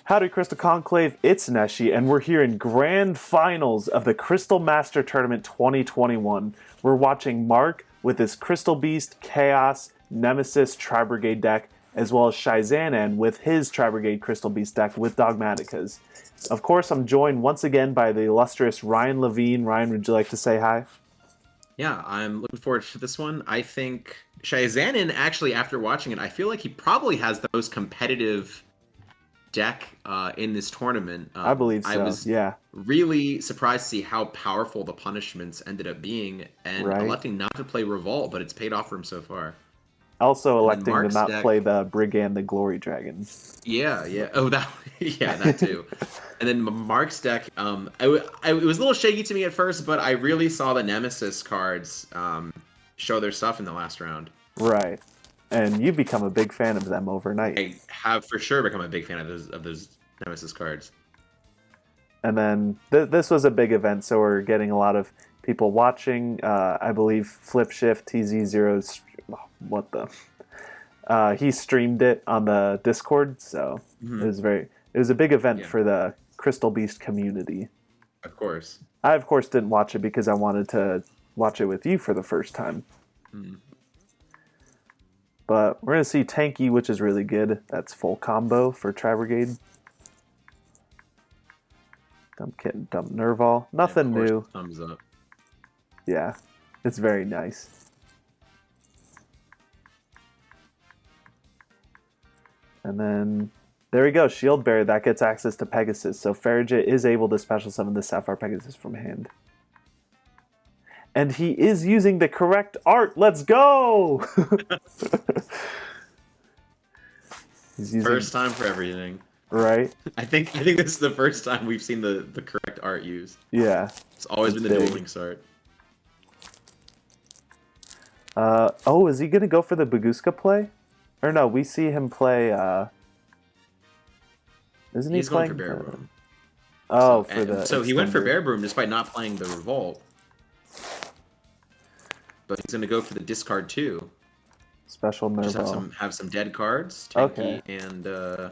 Howdy, Crystal Conclave, it's NESHY, and we're here in grand finals of the Crystal Master Tournament 2021. We're watching Mark with his Crystal Beast, Chaos, Nemesis Tri-Brigade deck, as well as Shyzanzan with his Tri-Brigade Crystal Beast deck with Dogmatikas. Of course, I'm joined once again by the illustrious Ryan Levine. Ryan, would you like to say hi? Yeah, I'm looking forward to this one. I think Shyzanzan, actually, after watching it, I feel like he probably has the most competitive deck in this tournament. I believe so, I was yeah. really surprised to see how powerful the punishments ended up being, and Right. electing not to play Revolt, but it's paid off for him so far. Also And then electing to Mark's not deck- play the Brigand the Glory Dragon. Yeah. Oh, that. Yeah, that too. And then Mark's deck, it was a little shaky to me at first, but I really saw the Nemesis cards show their stuff in the last round. Right. And you've become a big fan of them overnight. I have for sure become a big fan of those Nemesis cards. And then this was a big event, so we're getting a lot of people watching. I believe Flip Shift TZ0's he streamed it on the Discord, so it was a big event for the Crystal Beast community. Of course. I of course didn't watch it because I wanted to watch it with you for the first time. But we're gonna see Tanky, which is really good. That's full combo for Tri-Brigade. Dump Kit and Dump Nerval. Nothing new. Thumbs up. Yeah, it's very nice. And then there we go, Shield Bearer. That gets access to Pegasus. So Farragut is able to special summon the Sapphire Pegasus from hand. And he is using the correct art. Let's go! He's using... First time for everything. Right? I think this is the first time we've seen the correct art used. Yeah. It's always been the Duel Links art. Oh, is he going to go for the Baguska play? Or no, we see him play... Isn't He's he playing... going for Bear Broom. Oh, so he went for Bear Broom despite not playing the Revolt. But he's going to go for the discard too. Special Nerval. Just have some dead cards. Tanky and the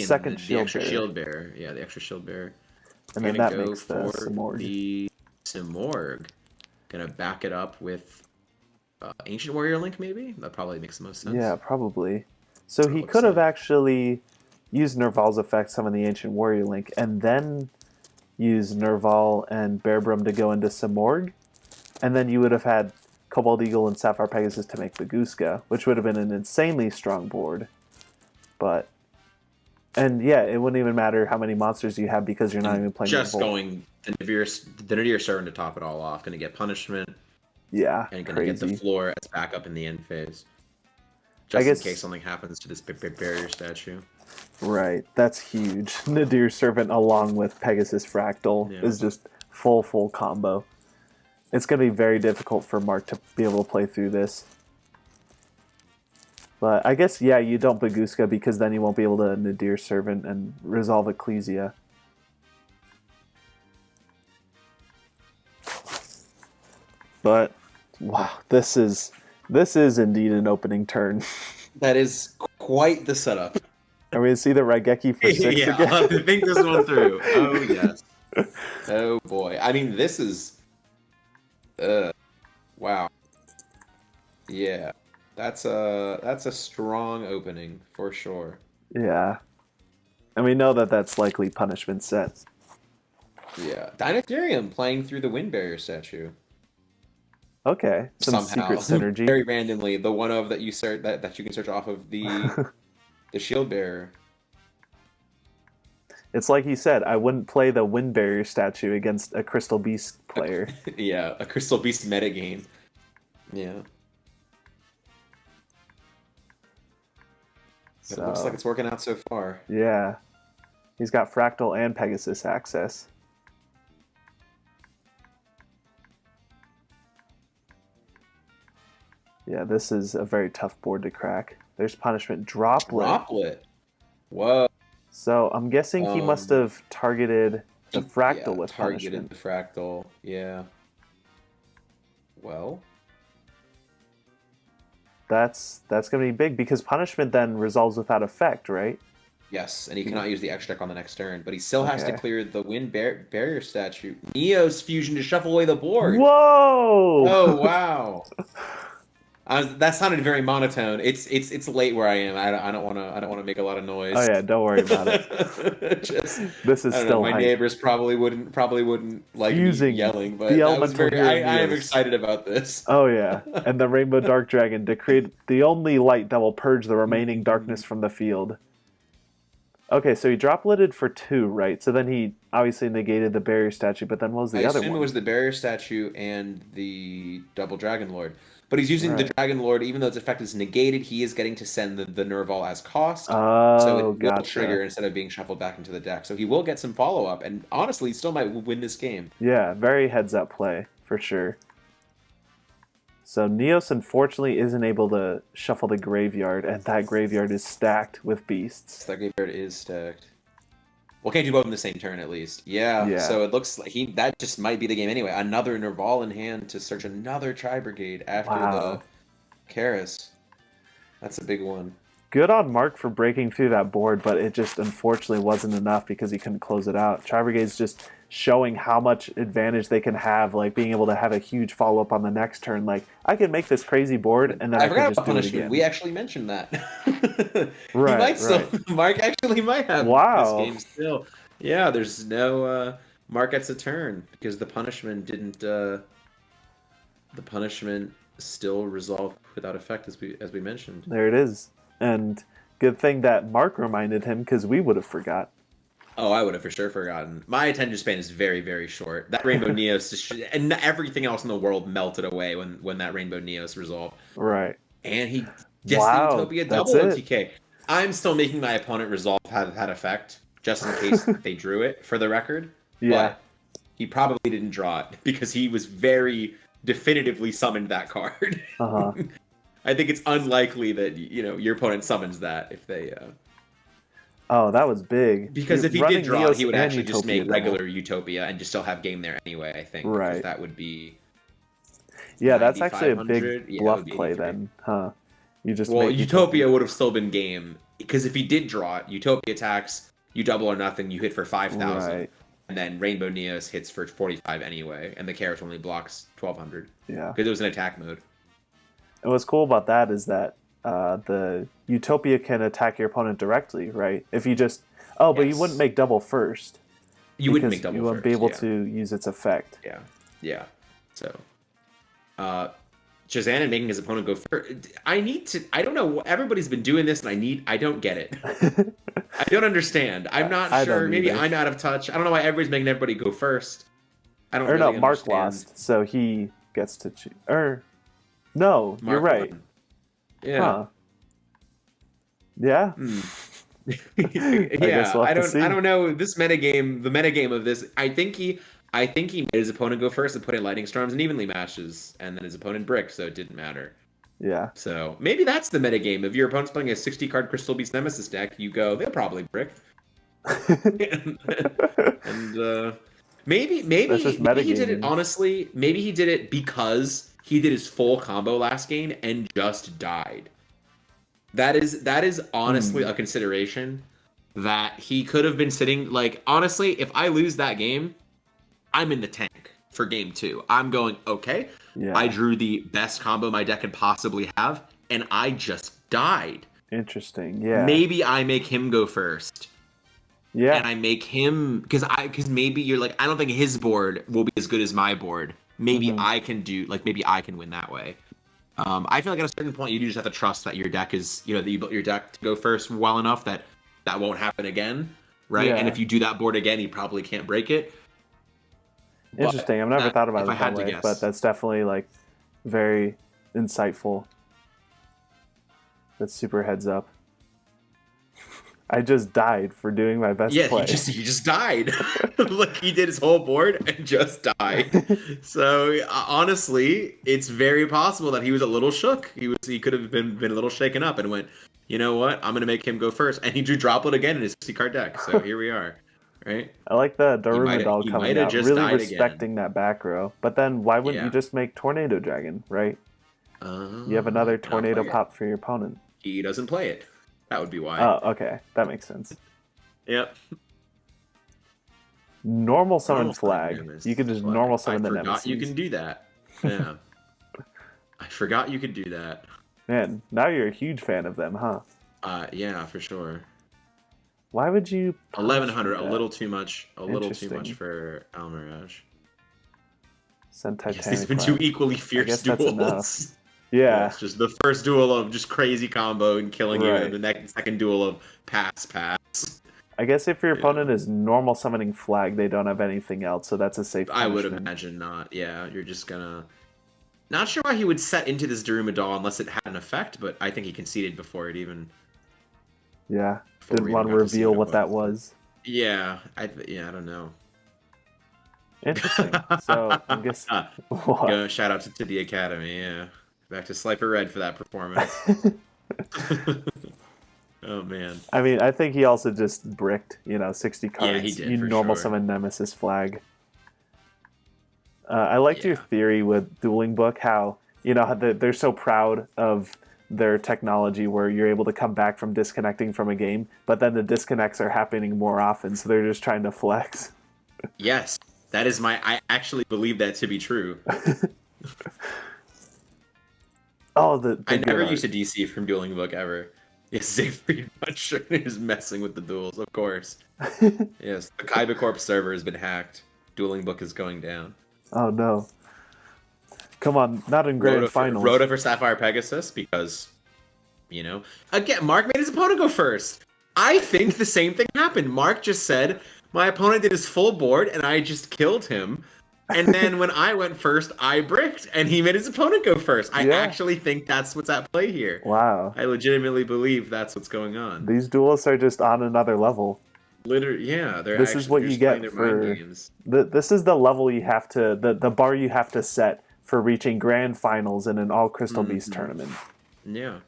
second the extra shield bearer. Yeah, the extra shield bearer. And then that makes the Simorgh. The Simorgh. Gonna back it up with Ancient Warrior Link, maybe? That probably makes the most sense. Yeah, probably. So he could have actually used Nerval's effect, summon the Ancient Warrior Link, and then use Nerval and Bearbrum to go into Simorgh, and then you would have had Cobalt Eagle and Sapphire Pegasus to make Baguska, which would have been an insanely strong board. And yeah, it wouldn't even matter how many monsters you have because you're not even playing just going the Nadir Servant to top it all off, going to get punishment. Yeah, and going to get the floor as backup in the end phase. Just in case something happens to this barrier statue. Right, that's huge. Nadir Servant along with Pegasus Fractal is just full combo. It's going to be very difficult for Mark to be able to play through this. But I guess, yeah, you don't Baguska because then you won't be able to Nadir Servant and resolve Ecclesia. But, wow, this is indeed an opening turn. That is quite the setup. Are we going to see the Raigeki for 6 yeah, again? I'll have to think this one through. Oh, yes. Oh, boy. I mean, this is... wow. Yeah. That's a strong opening, for sure. Yeah. And we know that that's likely punishment set. Yeah. Dinotherium playing through the Wind Barrier statue. Okay. Some secret synergy. Very randomly, the one of that you search that you can search off of the Shield Bearer. It's like he said, I wouldn't play the Wind Barrier statue against a Crystal Beast player. Yeah, a Crystal Beast metagame. Yeah. So, it looks like it's working out so far. Yeah. He's got Fractal and Pegasus access. Yeah, this is a very tough board to crack. There's punishment Droplet. Droplet. Whoa. So I'm guessing he must have targeted the Fractal with punishment. Targeted the Fractal, yeah. Well. That's going to be big because punishment then resolves without effect, right? Yes, and he cannot use the extra deck on the next turn, but he still has to Okay. clear the wind barrier statue. Neos fusion to shuffle away the board. Whoa! Oh wow. That sounded very monotone. It's late where I am. I don't want to make a lot of noise. Oh yeah, don't worry about it. Just This is I don't know. still My hype. neighbors probably wouldn't like Fusing me yelling, but the that was elemental very. hero I am Neos. excited about this. Oh yeah, and the Rainbow Dark Dragon to create the only light that will purge the remaining darkness from the field. Okay, so he drop lidded for 2, right? So then he obviously negated the barrier statue, but then what was the I other assume one? it was the barrier statue and the double dragon lord. But he's using the Right. dragon lord, even though its effect is negated. He is getting to send the Nerval as cost, so Oh, it will gotcha. trigger instead of being shuffled back into the deck. So he will get some follow up, and honestly, he still might win this game. Yeah, very heads up play for sure. So Neos unfortunately isn't able to shuffle the graveyard, and that graveyard is stacked with beasts. So that graveyard is stacked. Well, can't do both in the same turn at least. Yeah. Yeah. So it looks like that just might be the game anyway. Another Nerval in hand to search another Tri-Brigade after Wow. the Karis. That's a big one. Good on Mark for breaking through that board, but it just unfortunately wasn't enough because he couldn't close it out. Tri-Brigade's just showing how much advantage they can have, like being able to have a huge follow-up on the next turn. Like, I can make this crazy board, and then I can forgot just about do it punishment. again. We actually mentioned that. Right, He might still. right. Mark actually might have Wow. this game still. Yeah, there's no. Mark gets a turn because the punishment didn't. The punishment still resolved without effect, as we mentioned. There it is. And good thing that Mark reminded him because we would have forgot. Oh, I would have for sure forgotten. My attention span is very, very short. That Rainbow Neos and everything else in the world melted away when that Rainbow Neos resolved. Right. And he gets Wow, the Utopia that's double it. OTK. I'm still making my opponent resolve have that effect, just in case they drew it, for the record. Yeah. But he probably didn't draw it because he was very definitively summoned that card. Uh-huh. I think it's unlikely that your opponent summons that if they. Oh, that was big. Because if he Running did draw, Neos he would and actually just Utopia make double. regular Utopia and just still have game there anyway, I think. Right. Because that would be... Yeah, that's actually a big 9,500. Yeah, it bluff would be play 83. then, huh? You just Well, make Utopia would have still been game. Because if he did draw it, Utopia attacks, you double or nothing, you hit for 5,000. Right. And then Rainbow Neos hits for 45 anyway, and the Karis only blocks 1,200. Yeah. Because it was in attack mode. And what's cool about that is that the Utopia can attack your opponent directly, right? If you just... Oh, but you wouldn't make double first. You wouldn't make because double you wouldn't first, be able yeah. to use its effect. Yeah. So, Shyzanzan making his opponent go first. I don't know. Everybody's been doing this, and I don't get it. I don't understand. I'm not I sure. don't Maybe either. I'm out of touch. I don't know why everybody's making everybody go first. I don't Or really no, Mark understand. lost, so he gets to choose. Or, no, you're Mark right. won. Yeah. Huh. Yeah. Yeah, we'll I have to see. don't know this metagame. The metagame of this, I think he made his opponent go first and put in lightning storms and evenly matches, and then his opponent bricked, so it didn't matter. Yeah. So maybe that's the metagame. If your opponent's playing a 60-card Crystal Beast Nemesis deck, you go, they'll probably brick. and maybe That's just he did it metagaming. honestly. Maybe he did it because he did his full combo last game and just died. That is honestly a consideration that he could have been sitting. Like, honestly, if I lose that game, I'm in the tank for game 2. I'm going, okay, Yeah. I drew the best combo my deck can possibly have, and I just died. Interesting. Yeah. Maybe I make him go first. Yeah. And I make him because maybe you're like, I don't think his board will be as good as my board. Maybe I can maybe I can win that way. I feel like at a certain point you do just have to trust that your deck is, that you built your deck to go first well enough that won't happen again, right? Yeah. And if you do that board again, you probably can't break it. Interesting. I've never thought about it that way, guess. but that's definitely like very insightful. That's super heads up. I just died for doing my best play. He just died. Like, he did his whole board and just died. So honestly, it's very possible that he was a little shook. He could have been a little shaken up and went, you know what? I'm gonna make him go first. And he drew Droplet again in his 60-card deck. So here we are. Right? I like the Daruma doll he coming might have out, just really died respecting that back row. But then why wouldn't you just make Tornado Dragon, right? You have another I don't tornado play it. pop for your opponent. He doesn't play it. That would be why. Oh, okay. That makes sense. Yep. Normal summon Normal flag. Nemesis You can just flag. normal summon the I forgot Nemesis. you can do that. Yeah. I forgot you could do that. Man, now you're a huge fan of them, huh? Yeah, for sure. Why would you? 1100, a that? little too much. A little too much Interesting. for Almirage. Send I guess Titanic these have been Cloud. two equally I fierce guess duels. that's enough. Yeah. It's just the first duel of just crazy combo and killing you, Right. and the second duel of pass. I guess if your Yeah. opponent is normal summoning flag, they don't have anything else, so that's a safe punishment. I would imagine not. Yeah, you're just gonna. Not sure why he would set into this Daruma unless it had an effect, but I think he conceded before it even. Yeah. Before Didn't we want to even got see reveal what that was. Yeah, I don't know. Interesting. So I guess what? Shout out to the Academy. Yeah, back to Slifer Red for that performance. Oh man. I mean, I think he also just bricked, 60 cards. Yeah, he did, You for normal sure. summon Nemesis flag. I liked your theory with Dueling Book, how how they're so proud of their technology where you're able to come back from disconnecting from a game, but then the disconnects are happening more often, so they're just trying to flex. Yes, that is I actually believe that to be true. Oh, I never used a DC from Dueling Book ever. Yes, Zayfried much is messing with the duels, of course. Yes, the Kaiba Corp server has been hacked. Dueling Book is going down. Oh no. Come on, not in grand finals. Rhoda for Sapphire Pegasus, because, again, Mark made his opponent go first. I think the same thing happened. Mark just said, my opponent did his full board, and I just killed him. And then when I went first, I bricked, and he made his opponent go first. I actually think that's what's at play here. Wow. I legitimately believe that's what's going on. These duelists are just on another level. Literally, yeah. This is what you get for... This is the level you have to... The bar you have to set for reaching grand finals in an all Crystal Beast tournament. Yeah.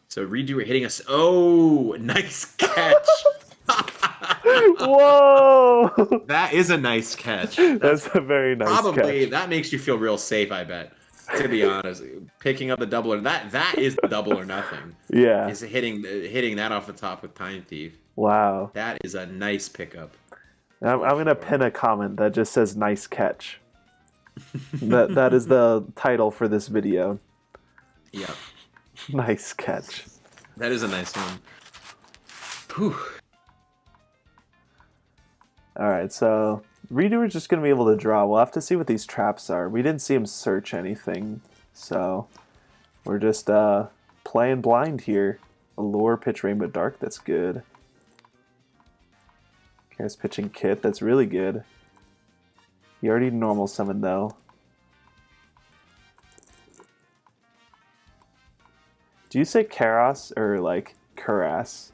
So Redo hitting us. Oh, nice catch. Whoa! That is a nice catch. That's a very nice probably, catch. that makes you feel real safe, I bet. To be honest. Picking up the double or that is the double or nothing. Yeah. Is hitting that off the top with Time Thief. Wow. That is a nice pickup. I'm going to pin a comment that just says nice catch. that is the title for this video. Yeah. Nice catch. That is a nice one. Whew. Alright, so Redoer's just going to be able to draw. We'll have to see what these traps are. We didn't see him search anything, so we're just playing blind here. Allure, pitch Rainbow Dark, that's good. Karis pitching Kit, that's really good. He already normal summoned though. Do you say Karas or like Karas?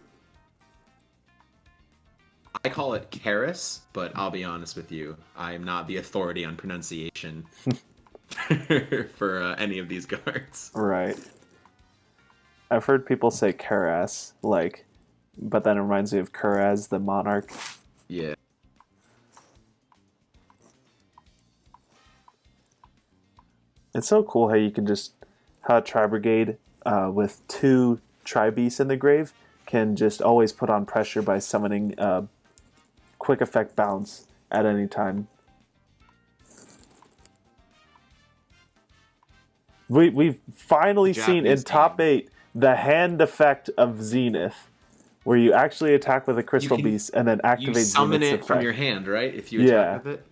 I call it Karis, but I'll be honest with you, I'm not the authority on pronunciation for any of these cards. Right. I've heard people say Karas, like, but then it reminds me of Kuraz, the monarch. Yeah. It's so cool how you can just, how a Tri-Brigade with 2 Tri-Beasts in the grave can just always put on pressure by summoning quick effect bounce at any time. We've finally seen in top 8 the hand effect of Zenith, where you actually attack with a Crystal Beast and then activate Zenith's effect. You summon it from your hand, right? If you attack with it?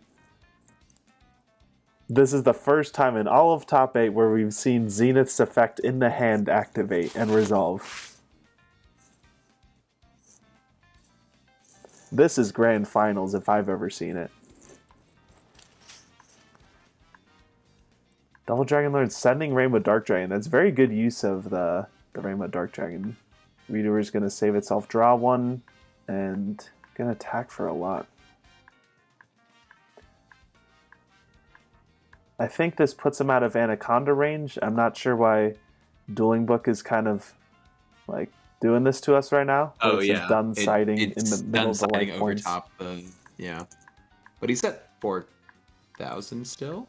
This is the first time in all of top 8 where we've seen Zenith's effect in the hand activate and resolve. This is grand finals if I've ever seen it. Double Dragon Lord sending Rainbow Dark Dragon. That's very good use of the Rainbow Dark Dragon. Reader is going to save itself, draw 1, and going to attack for a lot. I think this puts him out of Anaconda range. I'm not sure why Dueling Book is kind of like doing this to us right now. Oh, it's just done siding in the middle of the life points. Over top the, yeah. But he's at 4,000 still?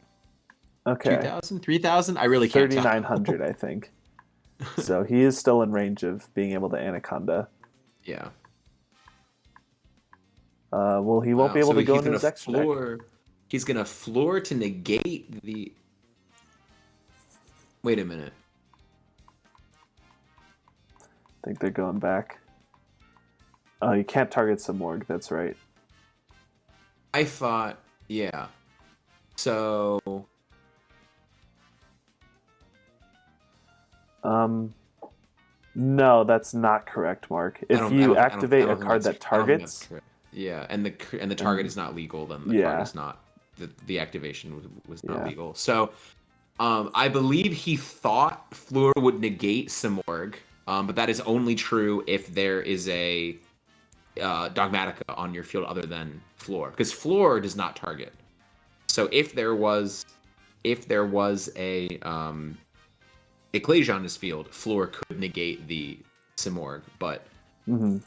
Okay. 2,000? 3,000? I really can't tell. 3,900, I think. So he is still in range of being able to Anaconda. Yeah. Well, he won't Wow, be able so to go he's into gonna his extra deck. floor. He's gonna floor to negate the. Wait a minute. I think they're going back. Oh, you can't target Samorg. That's right. I thought, yeah. So. No, that's not correct, Mark. If you activate a card that targets, yeah, and the target is not legal, then the card is not the activation was not legal. So, I believe he thought Floor would negate Simorg, but that is only true if there is a Dogmatika on your field other than Floor, because Floor does not target. So if there was a Ecclesia on his field, Floor could negate the Simorg, but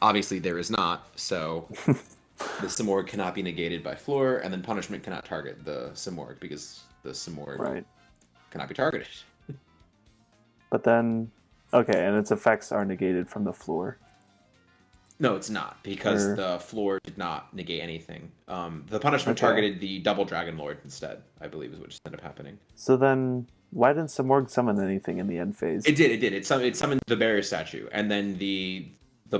obviously there is not, so the Simorg cannot be negated by Floor, and then Punishment cannot target the Simorg, because the Simorg cannot be targeted. But then, okay, and its effects are negated from the floor. No, it's not, because the Floor did not negate anything. The Punishment targeted the Double Dragon Lord instead, I believe is what just ended up happening. So then, why didn't Samorg summon anything in the end phase? It did. It summoned the barrier statue, and then the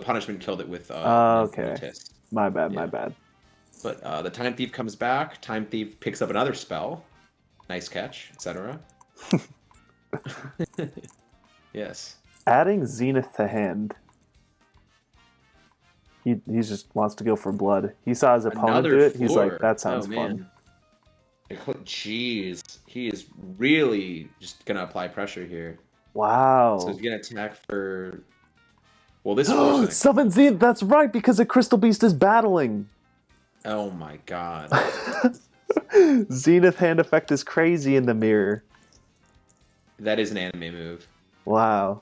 Punishment killed it with okay. Tis. My bad. But the Time Thief comes back. Time Thief picks up another spell. Nice catch, etc. Yes. Adding Zenith to hand. He just wants to go for blood. He saw his opponent do it. He's like, that sounds fun. Jeez. He is really just going to apply pressure here. Wow. So he's going to attack for... Well, this is Summon Zenith. That's right, because a Crystal Beast is battling. Oh my god. Zenith hand effect is crazy in the mirror. That is an anime move. Wow.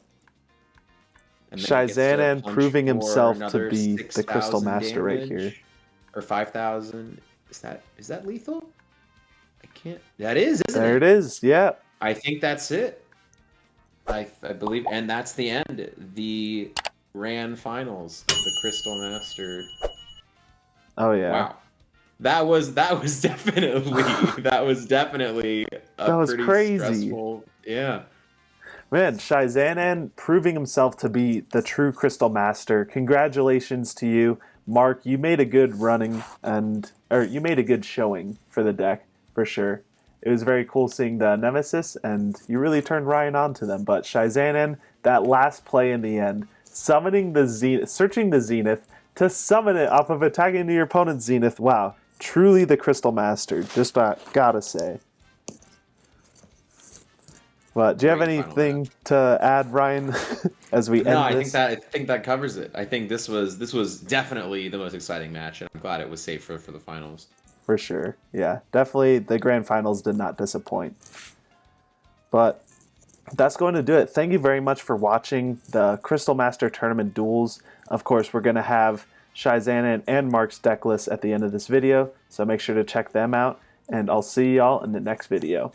Shyzanzan proving himself to be the Crystal Master right here. Or 5,000. Is that lethal? I can't. That is, isn't it? There it is. Yeah. I think that's it. I believe, and that's the end. The grand finals of the Crystal Master. Oh yeah. Wow. That was definitely that was pretty crazy. Stressful. Yeah. Man, Shyzanzan proving himself to be the true Crystal Master. Congratulations to you, Mark. You made a good you made a good showing for the deck for sure. It was very cool seeing the Nemesis, and you really turned Ryan on to them. But Shyzanzan, that last play in the end, summoning the Zenith, searching the Zenith to summon it off of attacking your opponent's Zenith. Wow, truly the Crystal Master. Just gotta say. But do you have anything to add, Ryan, as we end this? I think that covers it. I think this was definitely the most exciting match, and I'm glad it was safe for the finals. For sure. Yeah, definitely the grand finals did not disappoint. But that's going to do it. Thank you very much for watching the Crystal Master Tournament duels. Of course, we're going to have Shyzanzan and Mark's deck list at the end of this video, so make sure to check them out, and I'll see y'all in the next video.